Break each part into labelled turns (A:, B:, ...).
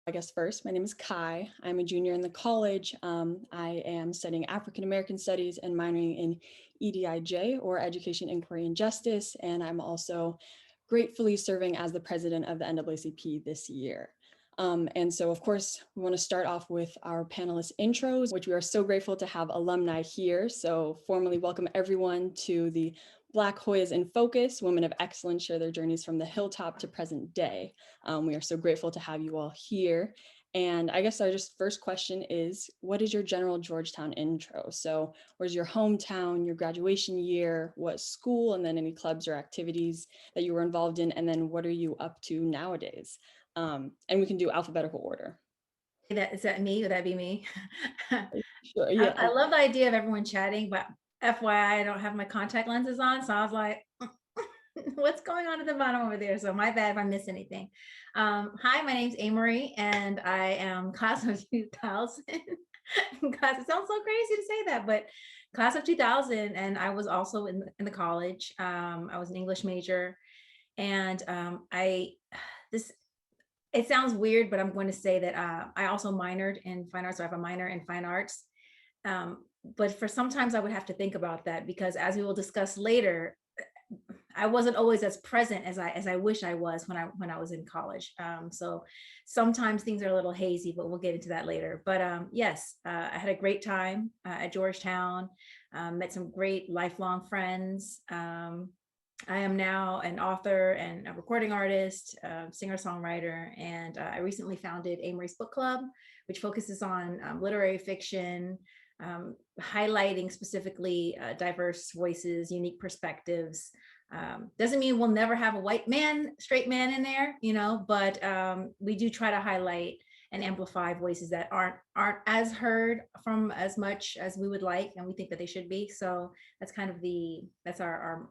A: I guess first, my name is Kai. I'm a junior in the college. I am studying African American Studies and minoring in EDIJ, or Education, Inquiry, and Justice. And I'm also gratefully serving as the president of the NAACP this year. And so, of course, we want to start off with our panelist intros, which we are so grateful to have alumni here. So formally welcome everyone to the Black Hoyas in Focus, Women of Excellence Share Their Journeys from the Hilltop to Present Day. We are so grateful to have you all here. And I guess our just first question is, what is your general Georgetown intro? So where's your hometown, your graduation year, what school, and then any clubs or activities that you were involved in, and then what are you up to nowadays? And we can do alphabetical order.
B: Is that me? Would that be me?
A: Sure,
B: I,
A: yeah.
B: I love the idea of everyone chatting, but FYI, I don't have my contact lenses on. So I was like, what's going on at the bottom over there? So my bad if I miss anything. Hi, my name's Amory, and I am class of 2000. Gosh, it sounds so crazy to say that, but class of 2000. And I was also in the college. I was an English major. And it sounds weird, but I'm going to say that I also minored in fine arts. So I have a minor in fine arts. But for sometimes I would have to think about that because, as we will discuss later, I wasn't always as present as I wish I was when I was in college. So sometimes things are a little hazy, but we'll get into that later. But yes, I had a great time at Georgetown. Met some great lifelong friends. I am now an author and a recording artist, singer-songwriter, and I recently founded Amory's Book Club, which focuses on literary fiction, highlighting specifically diverse voices, unique perspectives. Doesn't mean we'll never have a white man, straight man in there, but we do try to highlight and amplify voices that aren't as heard from as much as we would like, and we think that they should be. So that's kind of that's our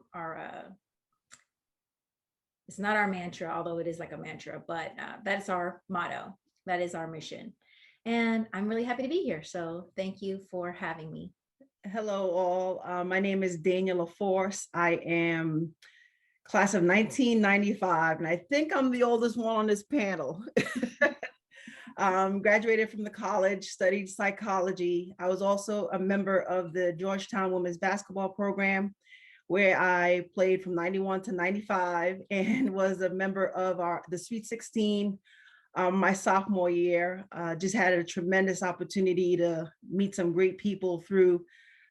B: it's not our mantra, although it is like a mantra, but that's our motto. That is our mission. And I'm really happy to be here. So thank you for having me.
C: Hello, all. My name is Daniela Force. I am class of 1995, and I think I'm the oldest one on this panel. Graduated from the college, studied psychology. I was also a member of the Georgetown women's basketball program, where I played from 91 to 95 and was a member of the Sweet 16 my sophomore year. Just had a tremendous opportunity to meet some great people through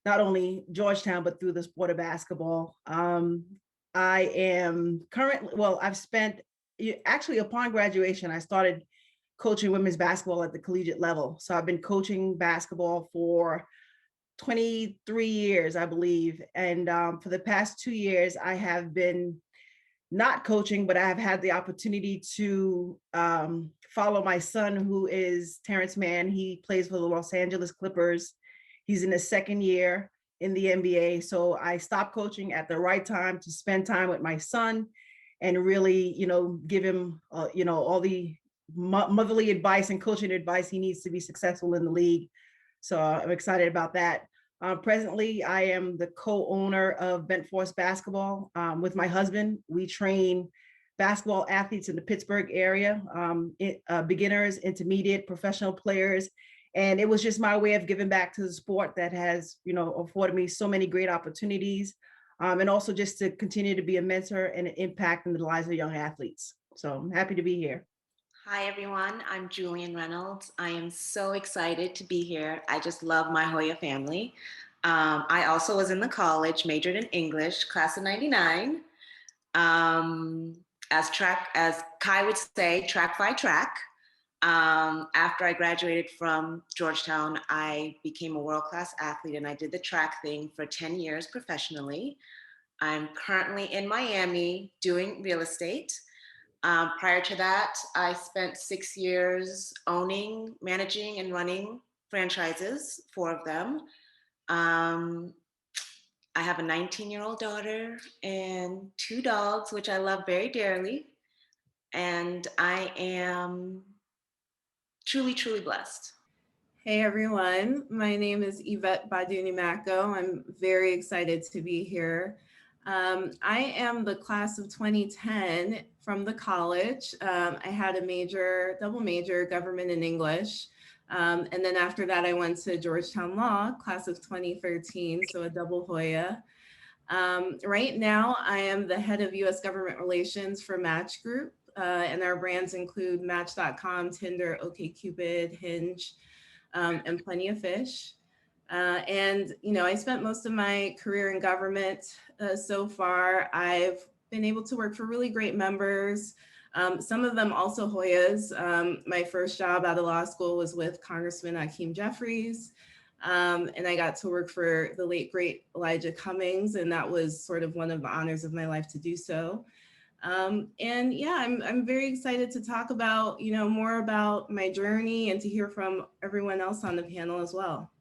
C: not only Georgetown, but through the sport of basketball. I am currently, I've spent, actually upon graduation, I started coaching women's basketball at the collegiate level. So I've been coaching basketball for 23 years, I believe. And for the past 2 years, I have been not coaching, but I have had the opportunity to follow my son, who is Terrence Mann. He plays for the Los Angeles Clippers. He's in his second year in the NBA. So I stopped coaching at the right time to spend time with my son and really, give him, all the motherly advice and coaching advice he needs to be successful in the league. So I'm excited about that. Presently, I am the co-owner of Bent Force Basketball with my husband. We train basketball athletes in the Pittsburgh area, beginners, intermediate, professional players. And it was just my way of giving back to the sport that has, afforded me so many great opportunities. And also just to continue to be a mentor and an impact in the lives of young athletes. So I'm happy to be here.
D: Hi, everyone. I'm Julian Reynolds. I am so excited to be here. I just love my Hoya family. I also was in the college, majored in English, class of 99. As Kai would say, track by track. After I graduated from Georgetown, I became a world-class athlete and I did the track thing for 10 years professionally. I'm currently in Miami doing real estate. Prior to that, I spent 6 years owning, managing, and running franchises, 4 of them. I have a 19-year-old daughter and 2 dogs, which I love very dearly. And I am truly, truly blessed.
E: Hey everyone, my name is Yvette Baduni Mako. I'm very excited to be here. I am the class of 2010 from the college. I had a double major, government and English. And then after that, I went to Georgetown Law, class of 2013, so a double Hoya. Right now, I am the head of US government relations for Match Group, and our brands include Match.com, Tinder, OkCupid, Hinge, and Plenty of Fish. And, you know, I spent most of my career in government so far. I've been able to work for really great members. Some of them also Hoyas. My first job out of law school was with Congressman Hakeem Jeffries. And I got to work for the late, great Elijah Cummings. And that was sort of one of the honors of my life to do so. And yeah, I'm very excited to talk about, you know, more about my journey and to hear from everyone else on the panel as well.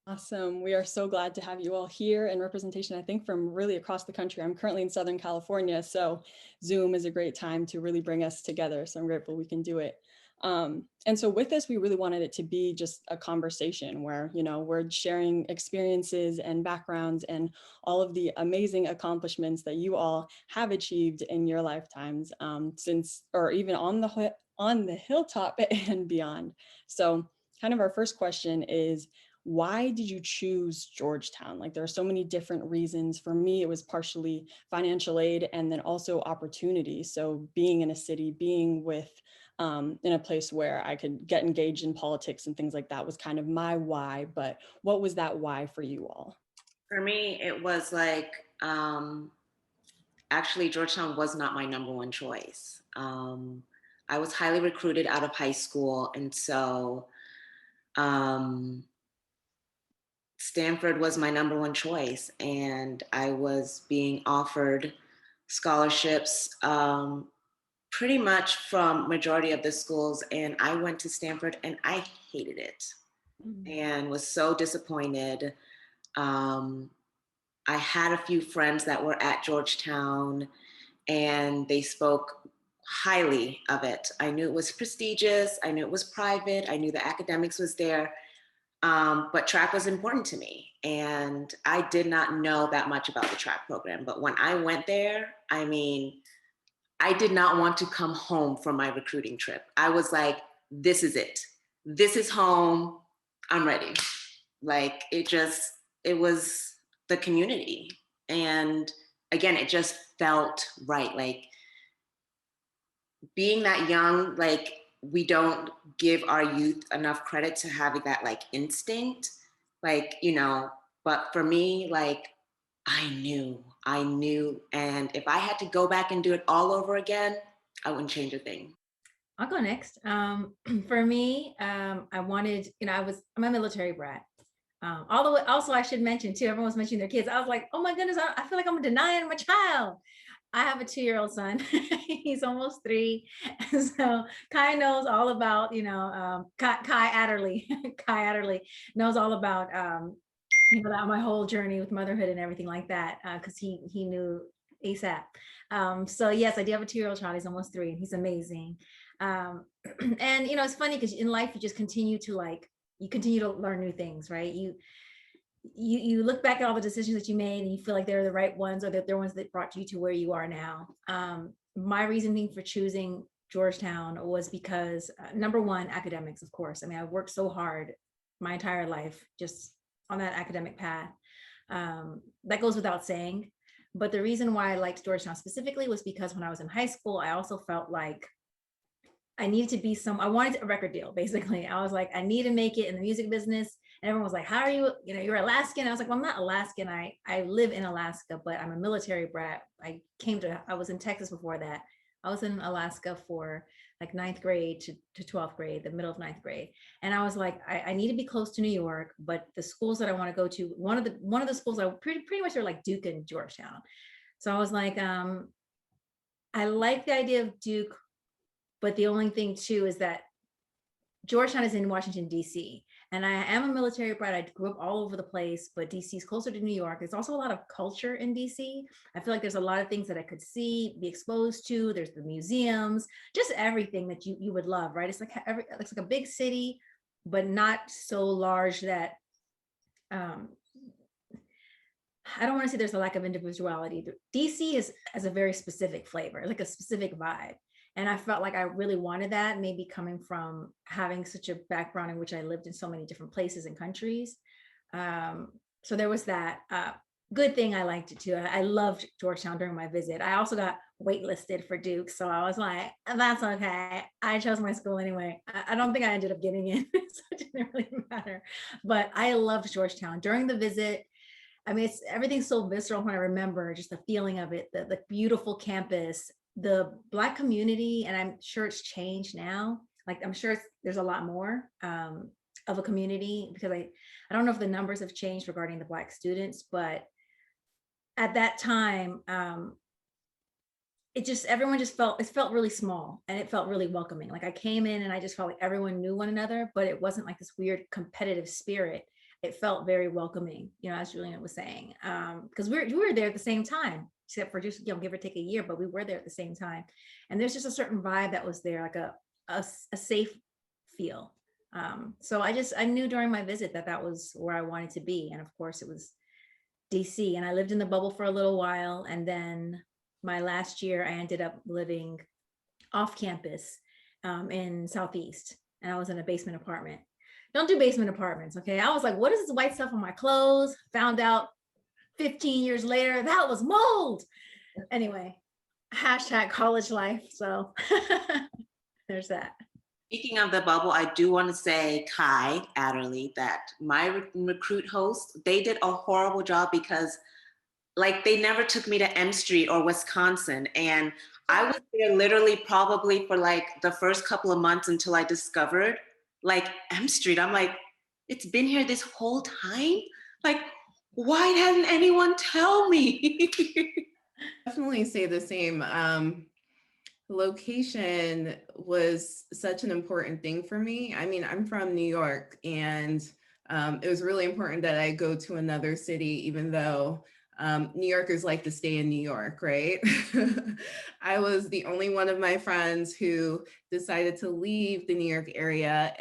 A: Awesome. We are so glad to have you all here in representation, I think, from really across the country. I'm currently in Southern California, so Zoom is a great time to really bring us together. So I'm grateful we can do it. And so with this, we really wanted it to be just a conversation where, you know, we're sharing experiences and backgrounds and all of the amazing accomplishments that you all have achieved in your lifetimes since, or even on the hilltop and beyond. So kind of our first question is, why did you choose Georgetown? Like, there are so many different reasons. For me, it was partially financial aid and then also opportunity. So being in a city, being with in a place where I could get engaged in politics and things like that was kind of my why. But what was that why for you all?
D: For me, it was like, actually, Georgetown was not my number one choice. I was highly recruited out of high school. And so Stanford was my number one choice. And I was being offered scholarships pretty much from majority of the schools. And I went to Stanford and I hated it and was so disappointed. I had a few friends that were at Georgetown and they spoke highly of it. I knew it was prestigious. I knew it was private. I knew the academics was there. But track was important to me. And I did not know that much about the track program. But when I went there, I mean, I did not want to come home from my recruiting trip. I was like, this is it. This is home. I'm ready. Like, it was the community. And again, it just felt right. Like, being that young, like, we don't give our youth enough credit to having that like instinct, like, you know, but for me, like, I knew. And if I had to go back and do it all over again, I wouldn't change a thing.
B: I'll go next. For me, I wanted, you know, I'm a military brat. Although also I should mention too, everyone's mentioning their kids. I was like, oh my goodness, I feel like I'm denying my child. I have a 2-year-old son. He's almost 3. So Kai knows all about, you know, Kai Adderley. Kai Adderley knows all about, you know, my whole journey with motherhood and everything like that, because he knew ASAP. So yes, I do have a 2-year-old child. He's almost 3 and he's amazing. And, you know, it's funny because in life, you just continue to learn new things, right? You look back at all the decisions that you made and you feel like they're the right ones, or that they're ones that brought you to where you are now. My reasoning for choosing Georgetown was because number one, academics, of course. I mean, I worked so hard my entire life just on that academic path. That goes without saying. But the reason why I liked Georgetown specifically was because when I was in high school, I also felt like I needed to be I wanted a record deal, basically. I was like, I need to make it in the music business. And everyone was like, how are you? You know, you're Alaskan. I was like, well, I'm not Alaskan. I live in Alaska, but I'm a military brat. I was in Texas before that. I was in Alaska for like 9th grade to 12th grade, the middle of 9th grade. And I was like, I need to be close to New York, but the schools that I want to go to, one of the schools I pretty much are like Duke and Georgetown. So I was like, I like the idea of Duke, but the only thing too is that Georgetown is in Washington, D.C. And I am a military brat. I grew up all over the place, but DC is closer to New York. There's also a lot of culture in DC. I feel like there's a lot of things that I could see, be exposed to. There's the museums, just everything that you would love, right? It's like a big city, but not so large that I don't want to say there's a lack of individuality. DC has a very specific flavor, like a specific vibe. And I felt like I really wanted that, maybe coming from having such a background in which I lived in so many different places and countries. So there was that. Good thing I liked it too. I loved Georgetown during my visit. I also got waitlisted for Duke. So I was like, that's okay. I chose my school anyway. I don't think I ended up getting in, so it didn't really matter. But I loved Georgetown. During the visit, I mean, everything's so visceral when I remember just the feeling of it, the beautiful campus, the Black community, and I'm sure it's changed now. Like, I'm sure there's a lot more of a community, because I don't know if the numbers have changed regarding the Black students, but at that time, everyone just felt really small, and it felt really welcoming. Like, I came in and I just felt like everyone knew one another, but it wasn't like this weird competitive spirit. It felt very welcoming, as Juliana was saying, because we were there at the same time, except for just, give or take a year, but we were there at the same time. And there's just a certain vibe that was there, like a safe feel. So I knew during my visit that was where I wanted to be. And of course it was DC, and I lived in the bubble for a little while. And then my last year, I ended up living off campus in Southeast, and I was in a basement apartment. Don't do basement apartments, okay? I was like, what is this white stuff on my clothes? Found out 15 years later, that was mold. Anyway, hashtag college life. So there's that.
D: Speaking of the bubble, I do want to say, Kai Adderley, that my recruit host, they did a horrible job, because like they never took me to M Street or Wisconsin. And I was there literally probably for like the first couple of months until I discovered like M Street. I'm like, it's been here this whole time? Like, why hadn't anyone tell me?
E: Definitely say the same. Location was such an important thing for me. I mean, I'm from New York, and it was really important that I go to another city, even though New Yorkers like to stay in New York, right? I was the only one of my friends who decided to leave the New York area.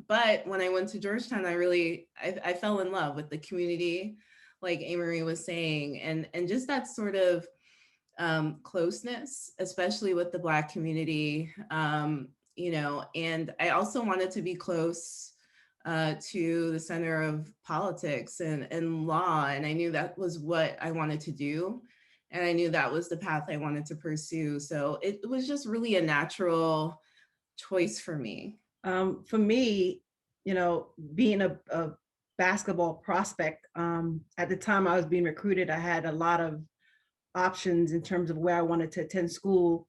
E: But when I went to Georgetown, I fell in love with the community, like Amory was saying, and just that sort of closeness, especially with the Black community, and I also wanted to be close to the center of politics and law. And I knew that was what I wanted to do. And I knew that was the path I wanted to pursue. So it was just really a natural choice for me.
C: For me, being a basketball prospect, at the time I was being recruited, I had a lot of options in terms of where I wanted to attend school.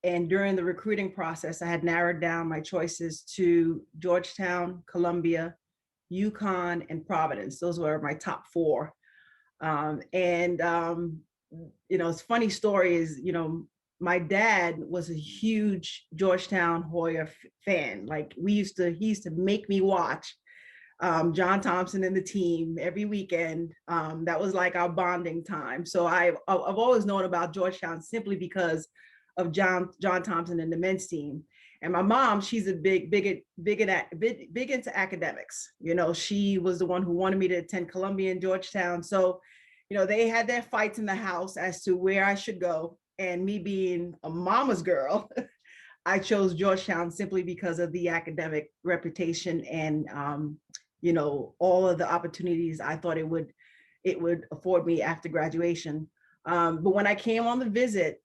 C: And during the recruiting process, I had narrowed down my choices to Georgetown, Columbia, UConn, and Providence. Those were my top four. It's a funny story is, my dad was a huge Georgetown Hoya fan. Like he used to make me watch John Thompson and the team every weekend. That was like our bonding time. So I've always known about Georgetown simply because of John Thompson and the men's team. And my mom, she's a big into academics. She was the one who wanted me to attend Columbia and Georgetown. So, they had their fights in the house as to where I should go. And me being a mama's girl, I chose Georgetown simply because of the academic reputation and all of the opportunities I thought it would afford me after graduation. But when I came on the visit,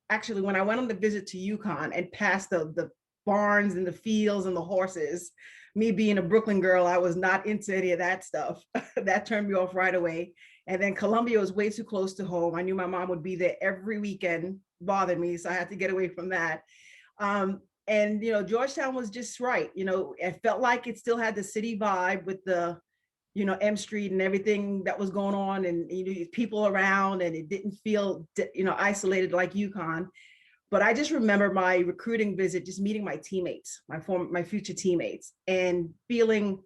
C: actually when I went on the visit to UConn and passed the barns and the fields and the horses, me being a Brooklyn girl, I was not into any of that stuff. That turned me off right away. And then Columbia was way too close to home. I knew my mom would be there every weekend, bothered me, so I had to get away from that. And Georgetown was just right. It felt like it still had the city vibe with the M Street and everything that was going on, and people around, and it didn't feel isolated like UConn. But I just remember my recruiting visit, just meeting my teammates, my future teammates, and feeling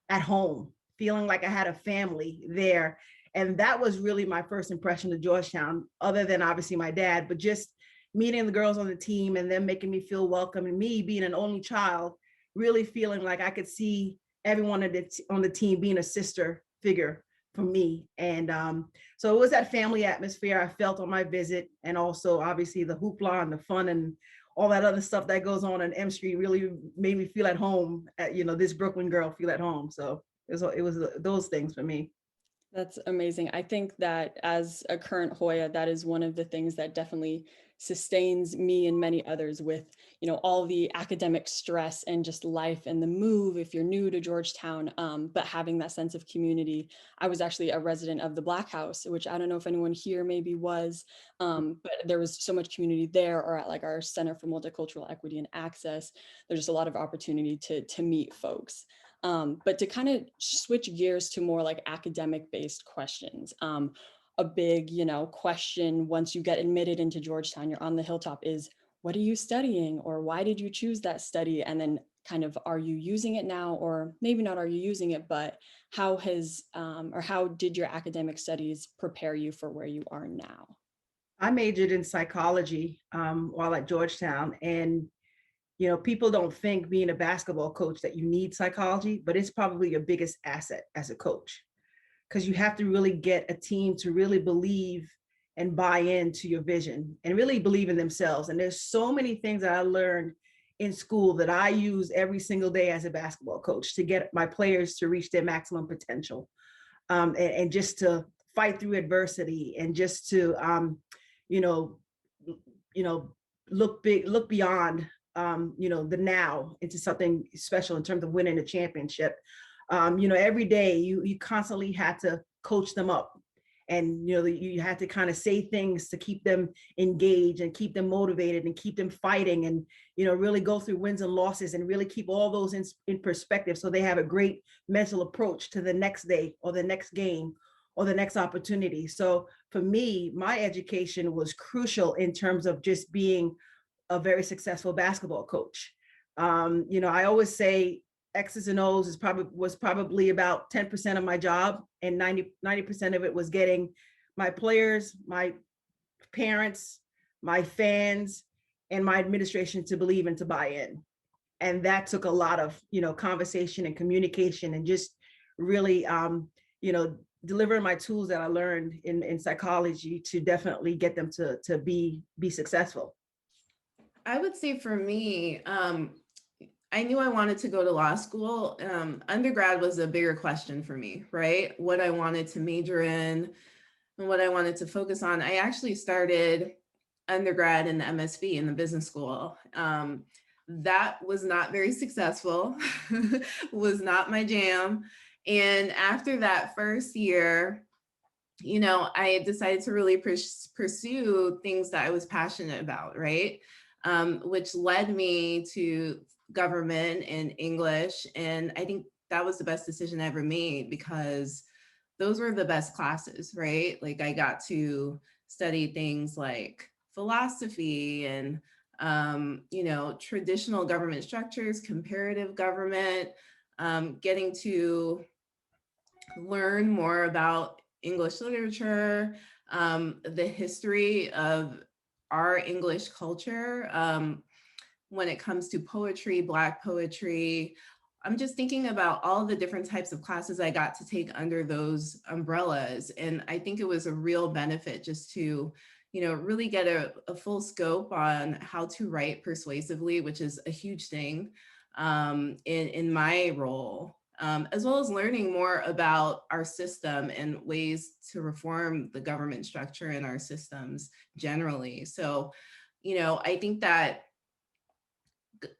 C: at home, feeling like I had a family there. And that was really my first impression of Georgetown, other than obviously my dad, but just meeting the girls on the team and them making me feel welcome, and me being an only child, really feeling like I could see everyone on the team being a sister figure for me. And so it was that family atmosphere I felt on my visit, and also obviously the hoopla and the fun and all that other stuff that goes on in M Street really made me feel at home. This Brooklyn girl feel at home. So it was those things for me.
A: That's amazing. I think that as a current Hoya, that is one of the things that definitely sustains me and many others with, all the academic stress and just life and the move if you're new to Georgetown, but having that sense of community. I was actually a resident of the Black House, which I don't know if anyone here maybe was, but there was so much community there, or at like our Center for Multicultural Equity and Access. There's just a lot of opportunity to meet folks. But to kind of switch gears to more like academic based questions, a big, question once you get admitted into Georgetown, you're on the Hilltop, is what are you studying, or why did you choose that study? And then kind of, are you using it now, or maybe not are you using it, but how did your academic studies prepare you for where you are now?
C: I majored in psychology while at Georgetown, and people don't think being a basketball coach that you need psychology, but it's probably your biggest asset as a coach, because you have to really get a team to really believe and buy into your vision and really believe in themselves. And there's so many things that I learned in school that I use every single day as a basketball coach to get my players to reach their maximum potential, and just to fight through adversity, and just to you know, look beyond the now into something special in terms of winning a championship. Every day you constantly had to coach them up, and you had to kind of say things to keep them engaged and keep them motivated and keep them fighting, and really go through wins and losses and really keep all those in perspective, so they have a great mental approach to the next day or the next game or the next opportunity. So for me, my education was crucial in terms of just being a very successful basketball coach. I always say X's and O's was probably about 10% of my job, and 90% of it was getting my players, my parents, my fans, and my administration to believe and to buy in. And that took a lot of conversation and communication, and just really delivering my tools that I learned in psychology to definitely get them to be successful.
E: I would say for me, I knew I wanted to go to law school. Undergrad was a bigger question for me, right? What I wanted to major in and what I wanted to focus on. I actually started undergrad in the MSV in the business school. That was not very successful, was not my jam. And after that first year, I decided to really pursue things that I was passionate about, right? Which led me to government and English. And I think that was the best decision I ever made, because those were the best classes, right? Like I got to study things like philosophy and, traditional government structures, comparative government, getting to learn more about English literature, the history of our English culture, when it comes to poetry, Black poetry. I'm just thinking about all the different types of classes I got to take under those umbrellas. And I think it was a real benefit just to, really get a full scope on how to write persuasively, which is a huge thing in my role. As well as learning more about our system and ways to reform the government structure in our systems generally. So, I think that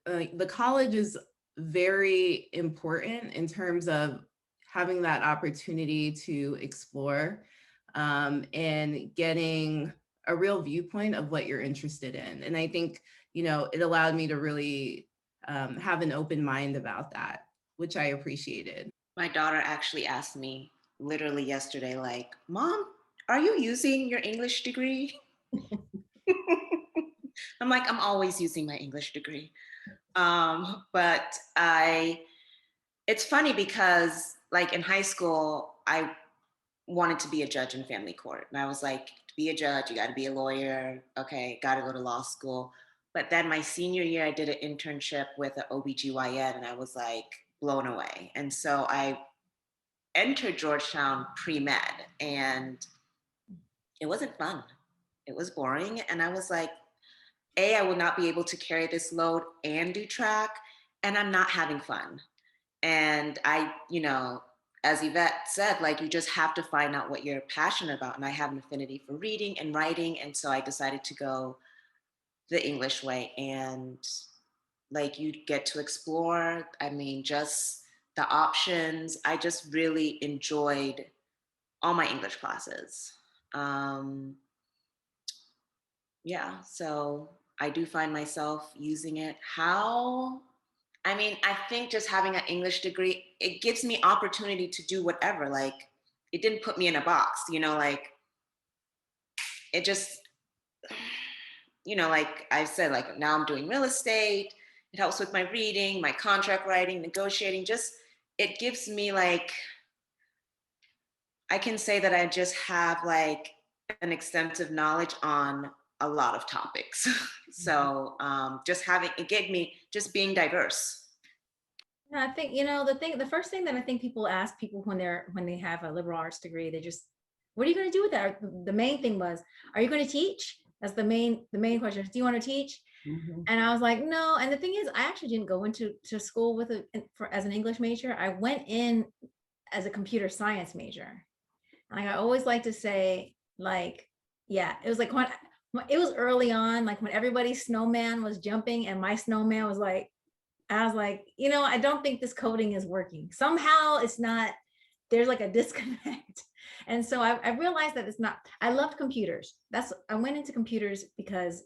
E: the college is very important in terms of having that opportunity to explore and getting a real viewpoint of what you're interested in. And I think, it allowed me to really have an open mind about that, which I appreciated.
D: My daughter actually asked me literally yesterday, like, Mom, are you using your English degree? I'm like, I'm always using my English degree. But it's funny because like in high school, I wanted to be a judge in family court. And I was like, to be a judge, you got to be a lawyer. Okay, got to go to law school. But then my senior year, I did an internship with an OBGYN, and I was like blown away. And so I entered Georgetown pre-med, and it wasn't fun. It was boring. And I was like, I will not be able to carry this load and do track, and I'm not having fun. And as Yvette said, like, you just have to find out what you're passionate about. And I have an affinity for reading and writing. And so I decided to go the English way. And like, you get to explore, I mean, just the options. I just really enjoyed all my English classes. Yeah, so I do find myself using it. How? I mean, I think just having an English degree, it gives me opportunity to do whatever. Like, it didn't put me in a box, like, it just, like I said, like, now I'm doing real estate. It helps with my reading, my contract writing, negotiating. Just, it gives me, like, I can say that I just have like an extensive knowledge on a lot of topics. So just having, it gave me just being diverse.
B: Yeah, I think, the first thing that I think people ask people when they have a liberal arts degree, they just, what are you going to do with that? The main thing was, are you going to teach? That's the main question is, do you want to teach? And I was like, no. And the thing is, I actually didn't go into school as an English major. I went in as a computer science major. Like, I always like to say, like, yeah, it was like when it was early on, like when everybody's snowman was jumping and my snowman was like, I was like, I don't think this coding is working. Somehow it's not, there's like a disconnect. And so I realized that it's not, I loved computers. I went into computers because,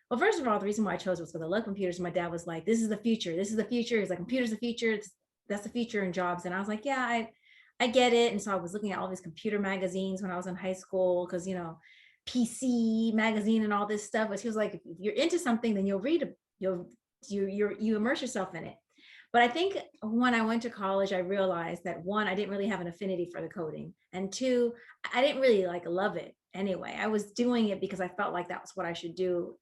B: well, first of all, the reason why I chose was because I love computers. My dad was like, this is the future. This is the future. He's like, computer's the future. That's the future in jobs. And I was like, yeah, I get it. And so I was looking at all these computer magazines when I was in high school, because, PC magazine and all this stuff. But he was like, if you're into something, then you'll read it. You immerse yourself in it. But I think when I went to college, I realized that one, I didn't really have an affinity for the coding. And two, I didn't really love it anyway. I was doing it because I felt like that was what I should do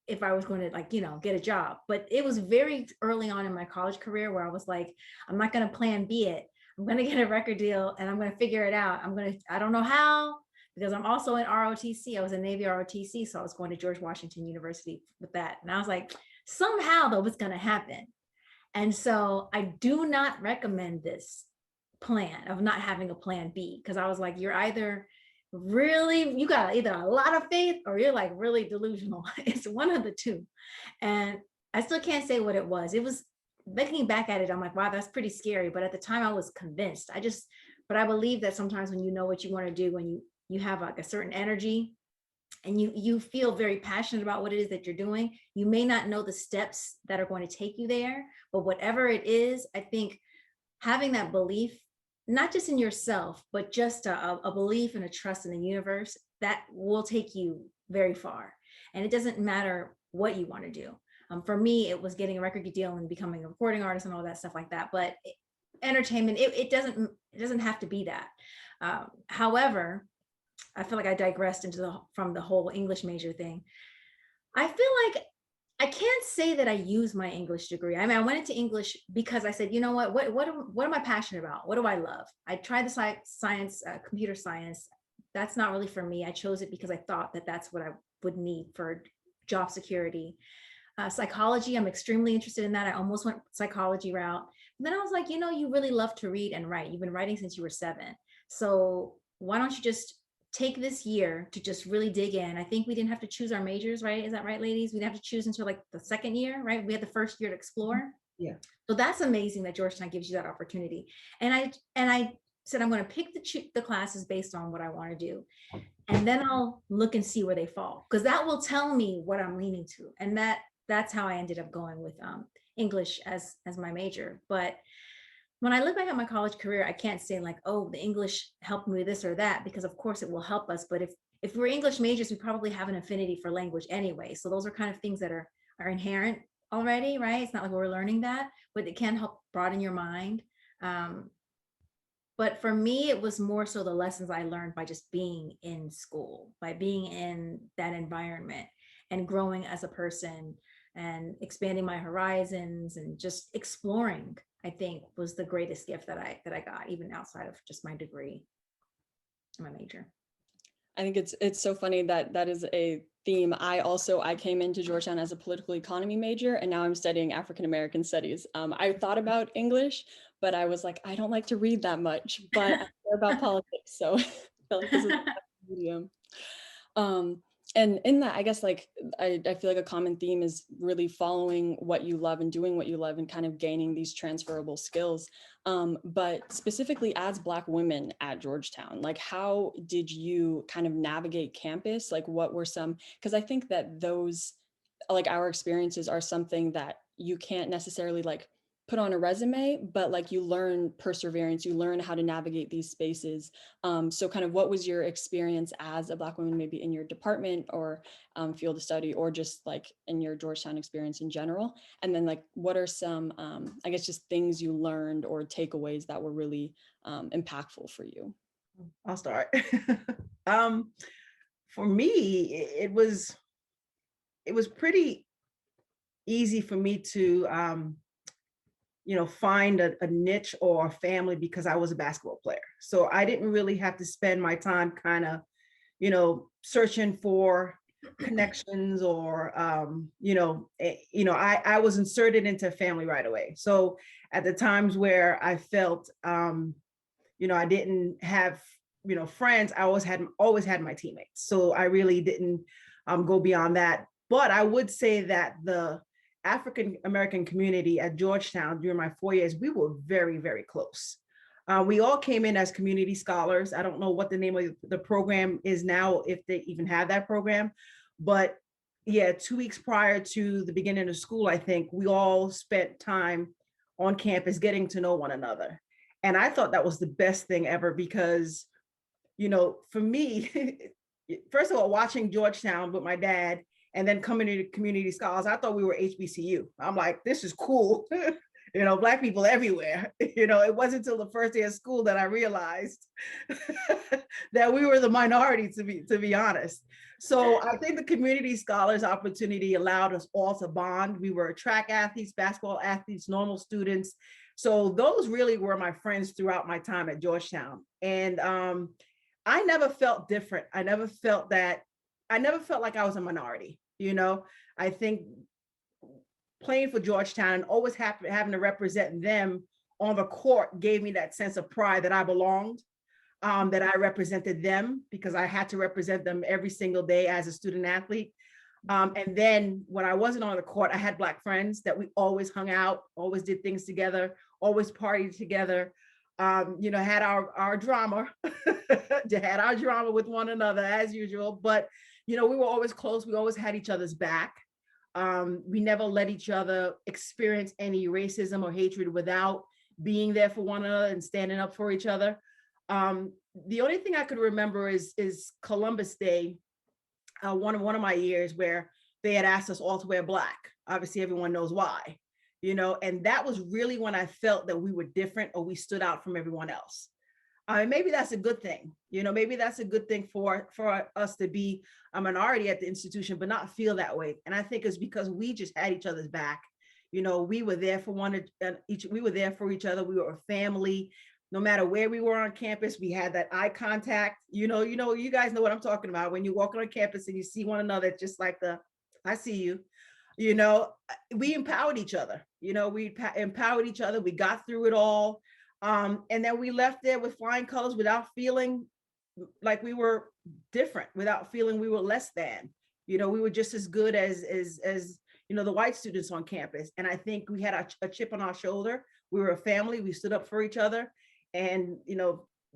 B: if I was going to get a job. But it was very early on in my college career where I was like, I'm not going to plan B it. I'm going to get a record deal and I'm going to figure it out. I don't know how, because I'm also in ROTC. I was in Navy ROTC. So I was going to George Washington University with that. And I was like, somehow though, it's going to happen. And so I do not recommend this plan of not having a plan B, because I was like, you're either you got either a lot of faith or you're like really delusional. It's one of the two. And I still can't say what it was. It was, looking back at it, I'm like, wow, that's pretty scary. But at the time I was convinced. But I believe that sometimes when you know what you want to do, when you have like a certain energy and you feel very passionate about what it is that you're doing, you may not know the steps that are going to take you there, but whatever it is, I think having that belief, not just in yourself, but just a belief and a trust in the universe, that will take you very far. And it doesn't matter what you want to do. For me, it was getting a record deal and becoming a recording artist and all that stuff like that. But entertainment, it doesn't have to be that. However, I feel like I digressed from the whole English major thing. I feel like I can't say that I use my English degree. I mean, I went into English because I said, you know what am I passionate about? What do I love? I tried the science, computer science. That's not really for me. I chose it because I thought that that's what I would need for job security. Psychology, I'm extremely interested in that. I almost went psychology route. And then I was like, you really love to read and write. You've been writing since you were 7. So why don't you just take this year to just really dig in? I think we didn't have to choose our majors, right? Is that right, ladies? We didn't have to choose until like the second year, right? We had the first year to explore.
C: Yeah.
B: So that's amazing that Georgetown gives you that opportunity. And I said, I'm going to pick the classes based on what I want to do. And then I'll look and see where they fall, because that will tell me what I'm leaning to. And that's how I ended up going with English as my major. But when I look back at my college career, I can't say like, oh, the English helped me with this or that, because of course it will help us. But if we're English majors, we probably have an affinity for language anyway. So those are kind of things that are inherent already, right? It's not like we're learning that, but it can help broaden your mind. But for me, it was more so the lessons I learned by just being in school, by being in that environment and growing as a person, and expanding my horizons and just exploring, I think, was the greatest gift that I got, even outside of just my degree and my major.
A: I think it's so funny that that is a theme. I came into Georgetown as a political economy major, and now I'm studying African American studies. I thought about English, but I was like, I don't like to read that much, but I care about politics, so I feel like this is a medium. And in that, I guess, like, I feel like a common theme is really following what you love and doing what you love and kind of gaining these transferable skills. But specifically as Black women at Georgetown, like, how did you kind of navigate campus? Like, what were some, because I think that those, like, our experiences are something that you can't necessarily like put on a resume, but like you learn perseverance, you learn how to navigate these spaces. So kind of what was your experience as a Black woman, maybe in your department or field of study, or just like in your Georgetown experience in general? And then like, what are some, I guess, just things you learned or takeaways that were really impactful for you?
C: I'll start. For me, it was pretty easy for me to find a niche or a family because I was a basketball player. So I didn't really have to spend my time kind of, searching for connections or, I was inserted into a family right away. So at the times where I felt, I didn't have, friends, I always had my teammates. So I really didn't go beyond that. But I would say that the African American community at Georgetown during my 4 years, we were very, very close. We all came in as community scholars. I don't know what the name of the program is now, if they even have that program. But yeah, 2 weeks prior to the beginning of school, I think we all spent time on campus getting to know one another. And I thought that was the best thing ever because, for me, first of all, watching Georgetown with my dad and then coming to community scholars, I thought we were HBCU. I'm like, this is cool. Black people everywhere. It wasn't until the first day of school that I realized that we were the minority, to be honest. So I think the community scholars opportunity allowed us all to bond. We were track athletes, basketball athletes, normal students. So those really were my friends throughout my time at Georgetown. And I never felt different. I never felt like I was a minority. I think playing for Georgetown and always having to represent them on the court gave me that sense of pride that I belonged, that I represented them because I had to represent them every single day as a student athlete. And then when I wasn't on the court, I had Black friends that we always hung out, always did things together, always partied together, had our drama, had our drama with one another as usual, but we were always close. We always had each other's back. We never let each other experience any racism or hatred without being there for one another and standing up for each other. The only thing I could remember is Columbus Day, one of my years where they had asked us all to wear Black. Obviously, everyone knows why, and that was really when I felt that we were different or we stood out from everyone else. Maybe that's a good thing, maybe that's a good thing for us to be a minority at the institution, but not feel that way. And I think it's because we just had each other's back. We were there for we were there for each other. We were a family. No matter where we were on campus, we had that eye contact. You guys know what I'm talking about. When you walk on campus and you see one another, it's just like I see you. We empowered each other. We empowered each other. We got through it all. And then we left there with flying colors without feeling like we were different, without feeling we were less than. We were just as good as the white students on campus. And I think we had a chip on our shoulder. We were a family. We stood up for each other. And,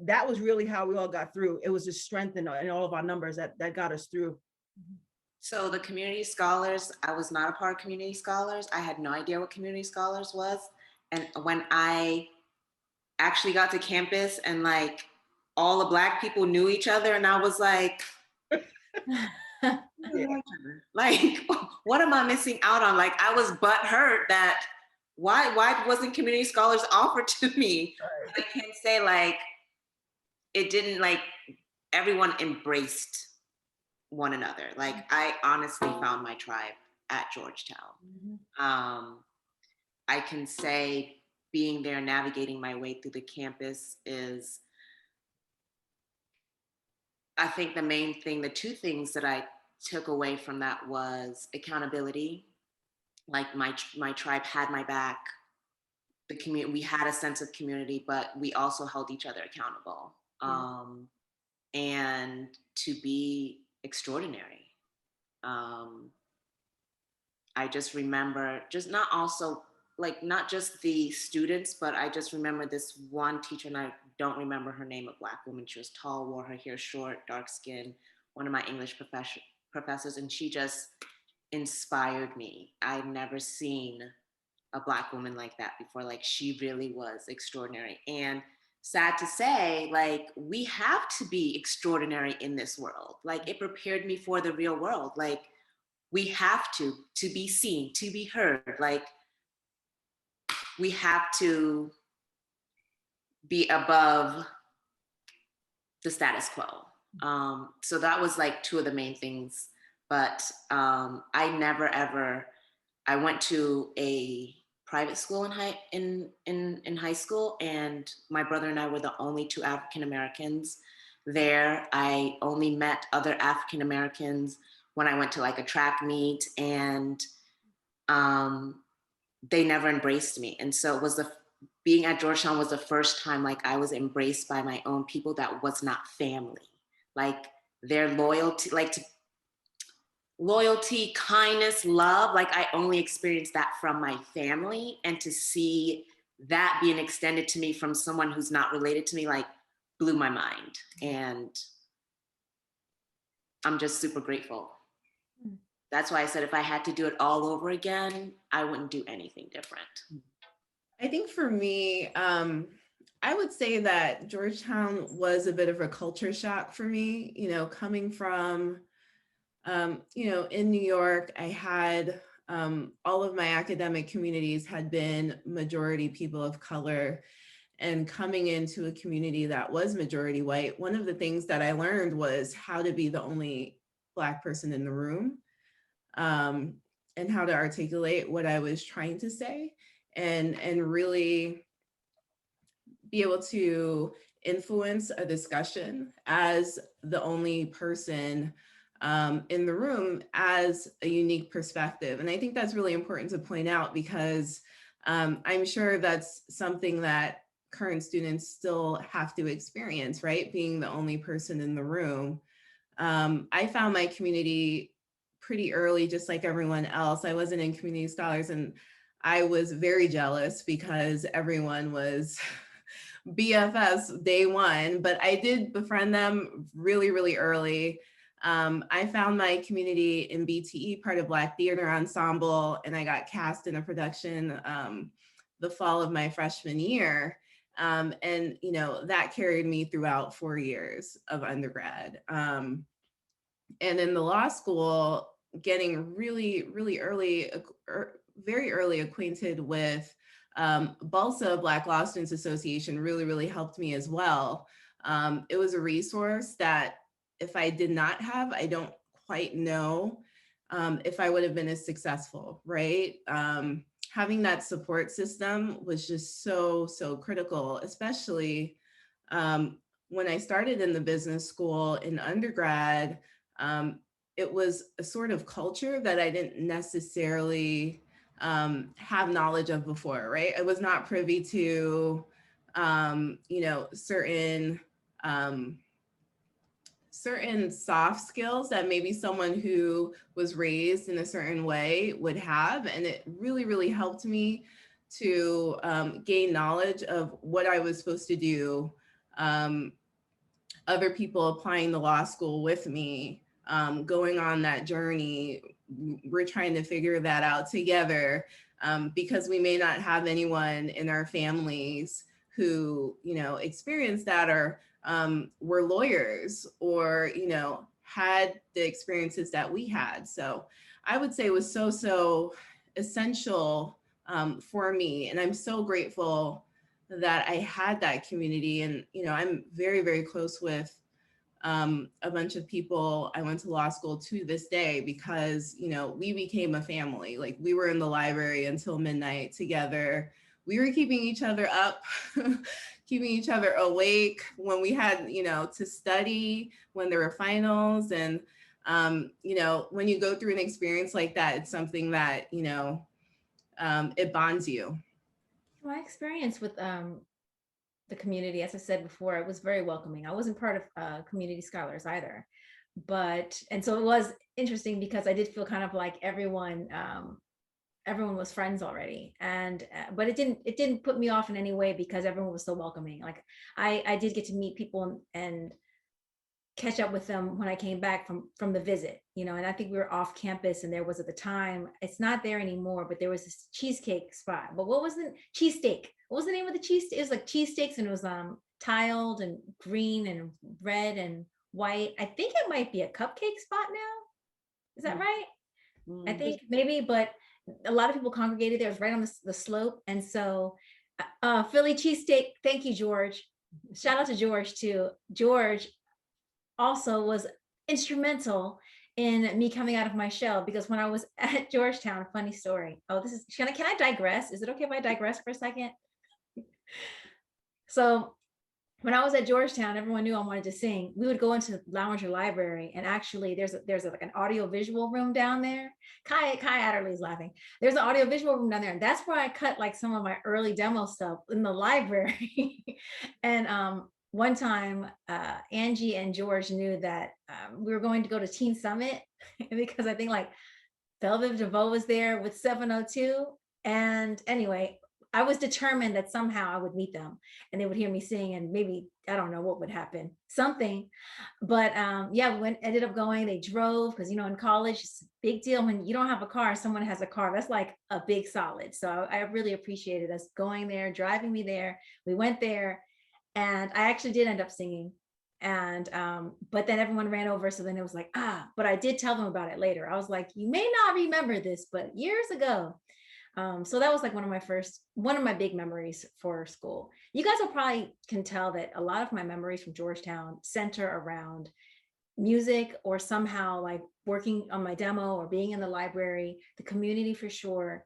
C: that was really how we all got through. It was the strength in all of our numbers that got us through.
D: So the community scholars, I was not a part of community scholars. I had no idea what community scholars was. And when I actually got to campus and like all the Black people knew each other, and I was like, like, what am I missing out on? Like, I was butthurt that why wasn't community scholars offered to me? Right. I can't say like it didn't, like everyone embraced one another. Like I honestly found my tribe at Georgetown. I can say being there, navigating my way through the campus is, I think the main thing, the two things that I took away from that was accountability. Like my tribe had my back. The community, we had a sense of community, but we also held each other accountable. And to be extraordinary. I just remember not just the students, but I just remember this one teacher, and I don't remember her name, a Black woman. She was tall, wore her hair short, dark skin, one of my English professors, and she just inspired me. I'd never seen a Black woman like that before. Like, she really was extraordinary. And sad to say, like, we have to be extraordinary in this world. Like, it prepared me for the real world. Like, we have to be seen, to be heard. Like, we have to be above the status quo. So that was like two of the main things. But I never ever, I went to a private school in high school, and my brother and I were the only two African Americans there. I only met other African Americans when I went to like a track meet, and they never embraced me. And so it was being at Georgetown was the first time like I was embraced by my own people that was not family. Like, their loyalty, kindness, love, like I only experienced that from my family. And to see that being extended to me from someone who's not related to me, like, blew my mind. And I'm just super grateful. That's why I said if I had to do it all over again, I wouldn't do anything different.
E: I think for me, I would say that Georgetown was a bit of a culture shock for me, coming from, in New York. I had all of my academic communities had been majority people of color, and coming into a community that was majority white, one of the things that I learned was how to be the only Black person in the room, and how to articulate what I was trying to say, and really be able to influence a discussion as the only person in the room as a unique perspective. And I think that's really important to point out, because I'm sure that's something that current students still have to experience, right? Being the only person in the room. I found my community pretty early, just like everyone else. I wasn't in community scholars, and I was very jealous because everyone was BFFs day one, but I did befriend them really, really early. I found my community in BTE, part of Black Theater Ensemble, and I got cast in a production the fall of my freshman year. And that carried me throughout 4 years of undergrad. And in the law school, getting really, really early, very early acquainted with BALSA, Black Law Students Association, really, really helped me as well. It was a resource that if I did not have, I don't quite know if I would have been as successful, right? Having that support system was just so, so critical, especially when I started in the business school in undergrad. It was a sort of culture that I didn't necessarily have knowledge of before, right? I was not privy to, certain soft skills that maybe someone who was raised in a certain way would have. And it really, really helped me to gain knowledge of what I was supposed to do. Other people applying the law school with me, going on that journey, we're trying to figure that out together, because we may not have anyone in our families who, experienced that, or were lawyers, or, had the experiences that we had. So I would say it was so essential for me. And I'm so grateful that I had that community. And, I'm very, very close with a bunch of people I went to law school to this day because, you know, we became a family. Like we were in the library until midnight together. We were keeping each other up, keeping each other awake when we had, you know, to study, when there were finals. And, you know, when you go through an experience like that, it's something that, you know, it bonds you.
B: My experience with the community, as I said before, it was very welcoming. I wasn't part of Community Scholars either, and so it was interesting because I did feel kind of like everyone was friends already, and but it didn't put me off in any way because everyone was so welcoming. Like I did get to meet people and catch up with them when I came back from the visit, you know, and I think we were off campus and there was at the time, it's not there anymore, but there was this cheesecake spot. But what was the cheesesteak? What was the name of the cheese? It was like cheesesteaks and it was tiled and green and red and white. I think it might be a cupcake spot now. Is that right? I think maybe, but a lot of people congregated there. It was right on the slope. And so Philly cheesesteak, thank you, George. Shout out to George too. George also was instrumental in me coming out of my shell because when I was at Georgetown, funny story. Oh, this is, can I digress? Is it okay if I digress for a second? So when I was at Georgetown, everyone knew I wanted to sing. We would go into the lounge or library, and actually there's like an audio visual room down there. Kai Adderley is laughing. There's an audio visual room down there, and that's where I cut like some of my early demo stuff in the library. And one time, Angie and George knew that we were going to go to Teen Summit because I think like Velvet DeVoe was there with 702. And anyway, I was determined that somehow I would meet them and they would hear me sing and maybe, I don't know what would happen, something. But yeah, we ended up going, they drove because, you know, in college, it's a big deal when you don't have a car, someone has a car. That's like a big solid. So I really appreciated us going there, driving me there. We went there. And I actually did end up singing. And but then everyone ran over. So then it was like, but I did tell them about it later. I was like, you may not remember this, but years ago. So that was like one of my big memories for school. You guys will probably can tell that a lot of my memories from Georgetown center around music or somehow like working on my demo or being in the library, the community for sure.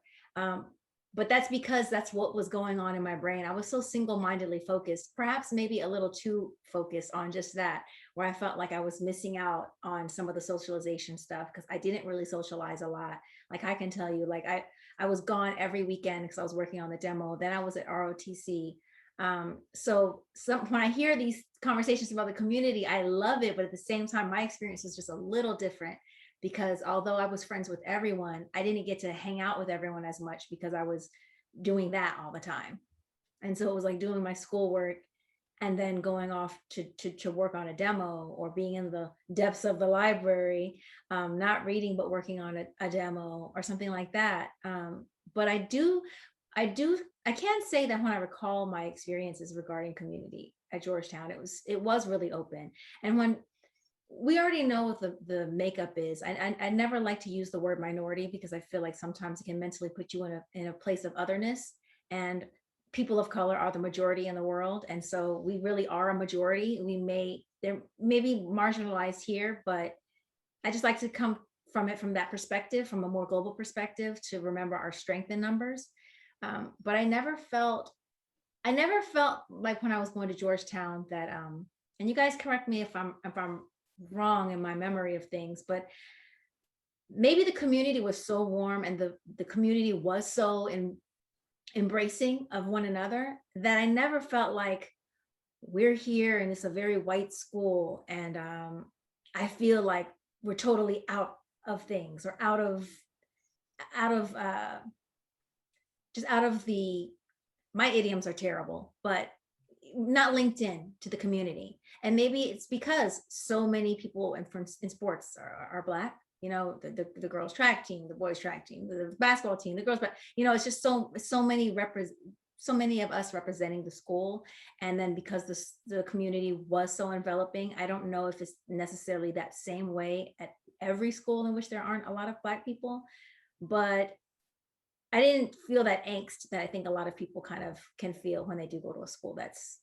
B: But that's because that's what was going on in my brain. I was so single-mindedly focused, perhaps maybe a little too focused on just that, where I felt like I was missing out on some of the socialization stuff because I didn't really socialize a lot. Like I can tell you, like I was gone every weekend because I was working on the demo. Then I was at ROTC. So when I hear these conversations about the community, I love it. But at the same time, my experience was just a little different. Because although I was friends with everyone, I didn't get to hang out with everyone as much because I was doing that all the time. And so it was like doing my schoolwork and then going off to work on a demo or being in the depths of the library, not reading, but working on a demo or something like that. But I can't say that when I recall my experiences regarding community at Georgetown, it was really open. And when we already know what the makeup is. I never like to use the word minority because I feel like sometimes it can mentally put you in a place of otherness, and people of color are the majority in the world. And so we really are a majority. There may be marginalized here, but I just like to come from that perspective, from a more global perspective, to remember our strength in numbers. But I never felt like when I was going to Georgetown that, and you guys correct me if I'm wrong in my memory of things, but maybe the community was so warm and the community was so embracing of one another that I never felt like we're here and it's a very white school and I feel like we're totally out of things or out of my idioms are terrible, but not linked in to the community. And maybe it's because so many people in sports are Black, you know, the girls track team, the boys track team, the basketball team, the girls, but you know, it's just so many of us representing the school. And then because the community was so enveloping, I don't know if it's necessarily that same way at every school in which there aren't a lot of Black people, but I didn't feel that angst that I think a lot of people kind of can feel when they do go to a school that's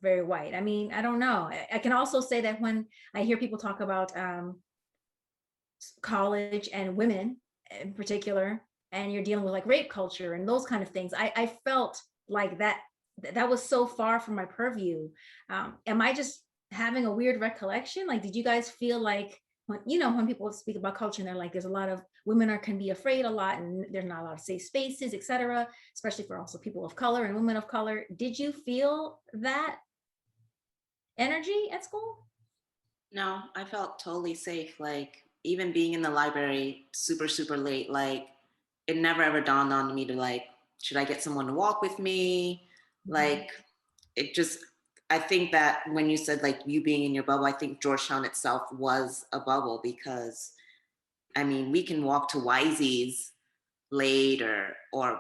B: very white. I mean, I don't know. I can also say that when I hear people talk about college and women in particular, and you're dealing with like rape culture and those kind of things, I felt like that was so far from my purview. Am I just having a weird recollection? Like, did you guys feel like when people speak about culture and they're like, there's a lot of women can be afraid a lot and there's not a lot of safe spaces, et cetera, especially for also people of color and women of color. Did you feel that energy at school?
D: No, I felt totally safe. Like even being in the library super, super late, like it never ever dawned on me to like, should I get someone to walk with me? Like it just, I think that when you said like you being in your bubble, I think Georgetown itself was a bubble because I mean, we can walk to Wisey's late or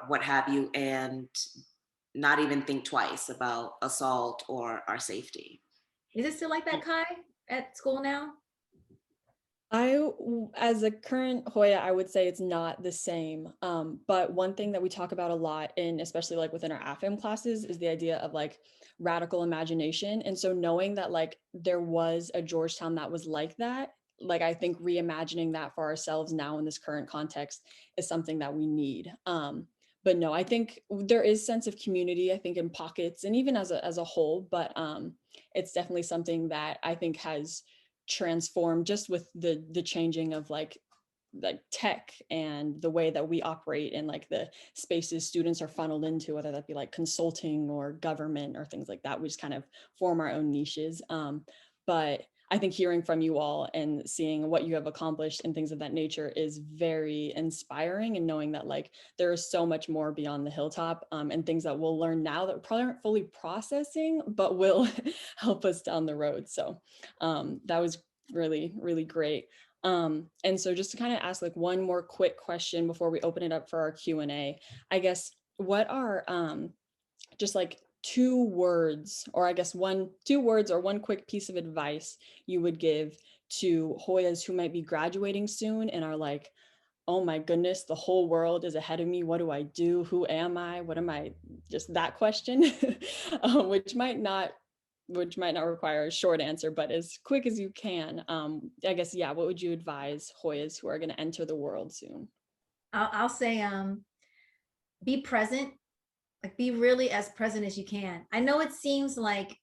D: what have you and not even think twice about assault or our safety.
B: Is it still like that, Kai, at school now?
A: As a current Hoya, I would say it's not the same. But one thing that we talk about a lot in, especially like within our AFM classes, is the idea of like radical imagination. And so knowing that like there was a Georgetown that was like that, like I think reimagining that for ourselves now in this current context is something that we need. But no, I think there is sense of community, I think in pockets and even as a whole, but it's definitely something that I think has transformed just with the changing of like tech and the way that we operate and like the spaces students are funneled into, whether that be like consulting or government or things like that. We just kind of form our own niches. But I think hearing from you all and seeing what you have accomplished and things of that nature is very inspiring, and knowing that like there is so much more beyond the hilltop and things that we'll learn now that we probably aren't fully processing, but will help us down the road. So that was really, really great. And so just to kind of ask like one more quick question before we open it up for our Q&A, I guess, what are just like 2 words, or I guess 2 words or one quick piece of advice you would give to Hoyas who might be graduating soon and are like, oh my goodness, the whole world is ahead of me. What do I do? Who am I? What am I? Just that question, which might not require a short answer, but as quick as you can. I guess, yeah, what would you advise Hoyas who are going to enter the world soon?
B: I'll say, be present, like be really as present as you can. I know it seems like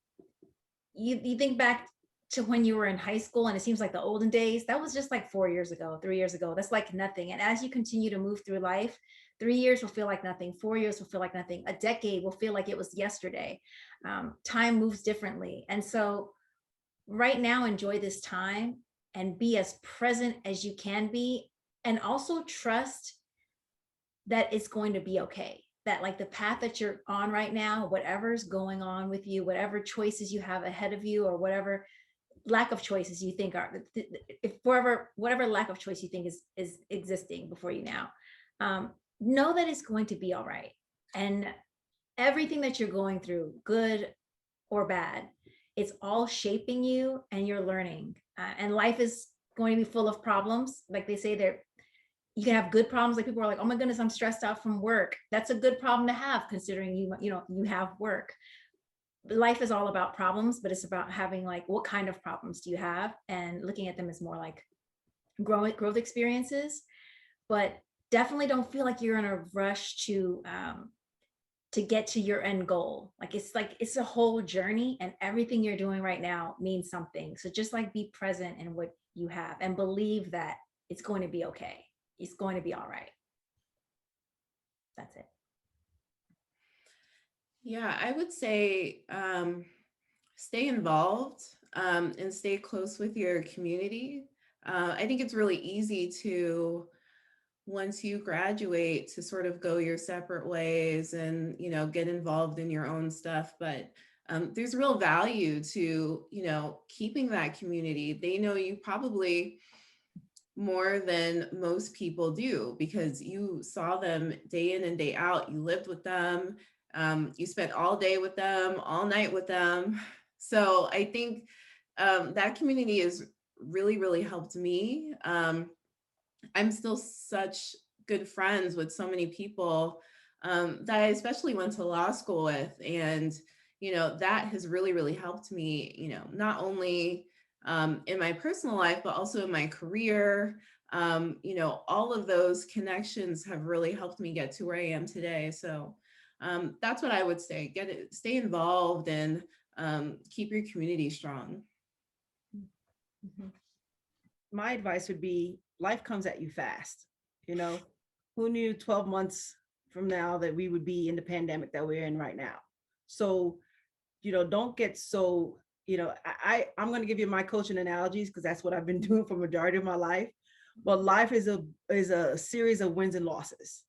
B: you think back to when you were in high school and it seems like the olden days. That was just like 4 years ago, 3 years ago. That's like nothing. And as you continue to move through life, 3 years will feel like nothing. 4 years will feel like nothing. A decade will feel like it was yesterday. Time moves differently. And so right now, enjoy this time and be as present as you can be. And also trust that it's going to be okay. That like the path that you're on right now, whatever's going on with you, whatever choices you have ahead of you, or whatever lack of choices you think are, if whatever lack of choice you think is existing before you now, know that it's going to be all right. And everything that you're going through, good or bad, it's all shaping you and you're learning. And life is going to be full of problems. Like they say, you can have good problems. Like people are like, oh my goodness, I'm stressed out from work. That's a good problem to have, considering you have work. Life is all about problems, but it's about having like, what kind of problems do you have, and looking at them as more like growth experiences. But definitely don't feel like you're in a rush to get to your end goal. Like it's a whole journey, and everything you're doing right now means something. So just like be present in what you have and believe that it's going to be okay. It's going to be all right. That's it.
E: Yeah, I would say stay involved and stay close with your community. I think it's really easy to, once you graduate, to sort of go your separate ways and, get involved in your own stuff. But there's real value to, keeping that community. They know you probably more than most people do because you saw them day in and day out. You lived with them. You spent all day with them, all night with them. So I think that community has really, really helped me. I'm still such good friends with so many people that I especially went to law school with. And, that has really, really helped me, not only in my personal life, but also in my career. All of those connections have really helped me get to where I am today. So that's what I would say. Stay involved and keep your community strong.
C: My advice would be life comes at you fast. Who knew 12 months from now that we would be in the pandemic that we're in right now? So, don't get so, I'm going to give you my coaching analogies because that's what I've been doing for the majority of my life. But life is a series of wins and losses.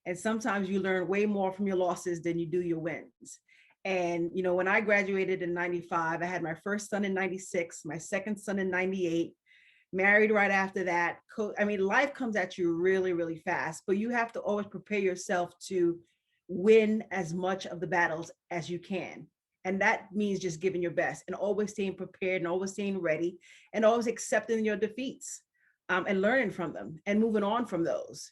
C: And sometimes you learn way more from your losses than you do your wins. And, when I graduated in 95, I had my first son in 96, my second son in 98, married right after that. Life comes at you really, really fast, but you have to always prepare yourself to win as much of the battles as you can. And that means just giving your best and always staying prepared and always staying ready and always accepting your defeats, and learning from them and moving on from those,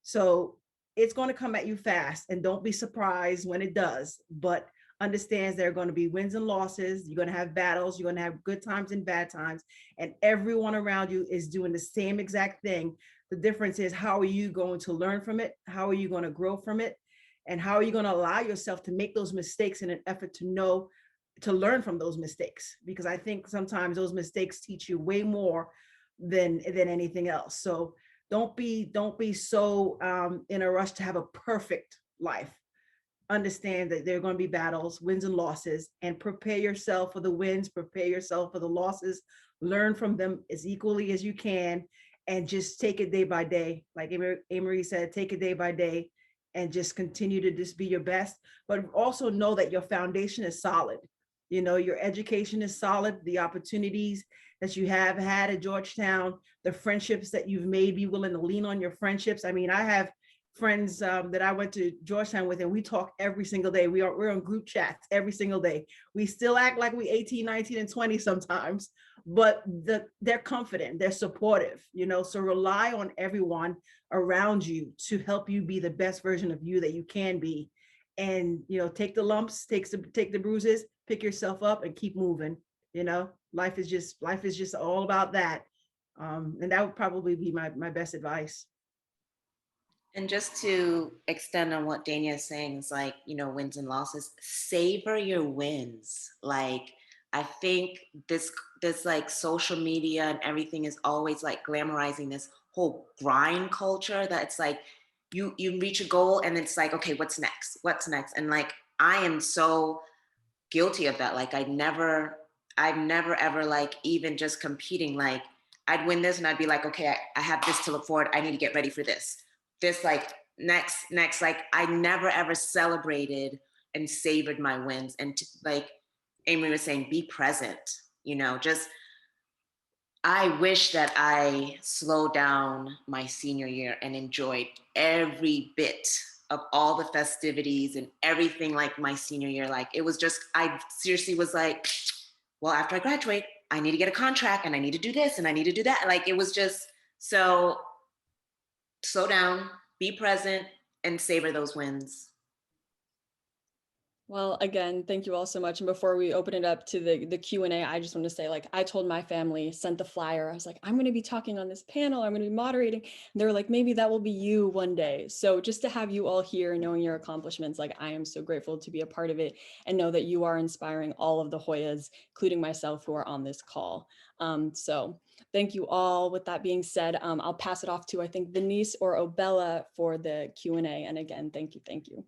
C: So it's going to come at you fast, and don't be surprised when it does, but understands there are going to be wins and losses. You're going to have battles. You're going to have good times and bad times. And everyone around you is doing the same exact thing. The difference is, how are you going to learn from it? How are you going to grow from it? And how are you going to allow yourself to make those mistakes in an effort to learn from those mistakes? Because I think sometimes those mistakes teach you way more than anything else. So don't be so in a rush to have a perfect life. Understand that there are going to be battles, wins and losses, and prepare yourself for the wins, prepare yourself for the losses, learn from them as equally as you can, and just take it day by day. Like Amory said, take it day by day and just continue to just be your best, but also know that your foundation is solid. Your education is solid, the opportunities that you have had at Georgetown, the friendships that you've made, be willing to lean on your friendships. I have friends that I went to Georgetown with, and we talk every single day. We're on group chats every single day. We still act like we 18, 19, and 20 sometimes, but they're confident, they're supportive, so rely on everyone around you to help you be the best version of you that you can be. And, take the lumps, take the bruises, pick yourself up and keep moving. Life is just all about that. And that would probably be my best advice.
D: And just to extend on what Dania is saying, is like, wins and losses, savor your wins. Like, I think this like social media and everything is always like glamorizing this whole grind culture that it's like, you reach a goal and it's like, okay, what's next? And like, I am so guilty of that. Like, I've never ever, like, even just competing, like I'd win this and I'd be like, okay, I have this to look forward. I need to get ready for this, like next, like I never ever celebrated and savored my wins. And like Amy was saying, be present, just, I wish that I slowed down my senior year and enjoyed every bit of all the festivities and everything, like my senior year. Like, it was just, I seriously was like, well, after I graduate, I need to get a contract and I need to do this and I need to do that. Like, it was just, so slow down, be present, and savor those wins.
A: Well, again, thank you all so much. And before we open it up to the Q&A, I just want to say, like, I told my family, sent the flyer. I was like, I'm going to be talking on this panel. I'm going to be moderating. And they were like, maybe that will be you one day. So just to have you all here, knowing your accomplishments, like, I am so grateful to be a part of it and know that you are inspiring all of the Hoyas, including myself, who are on this call. So thank you all. With that being said, I'll pass it off to, I think, Denise or Obella for the Q&A. And again, thank you. Thank you.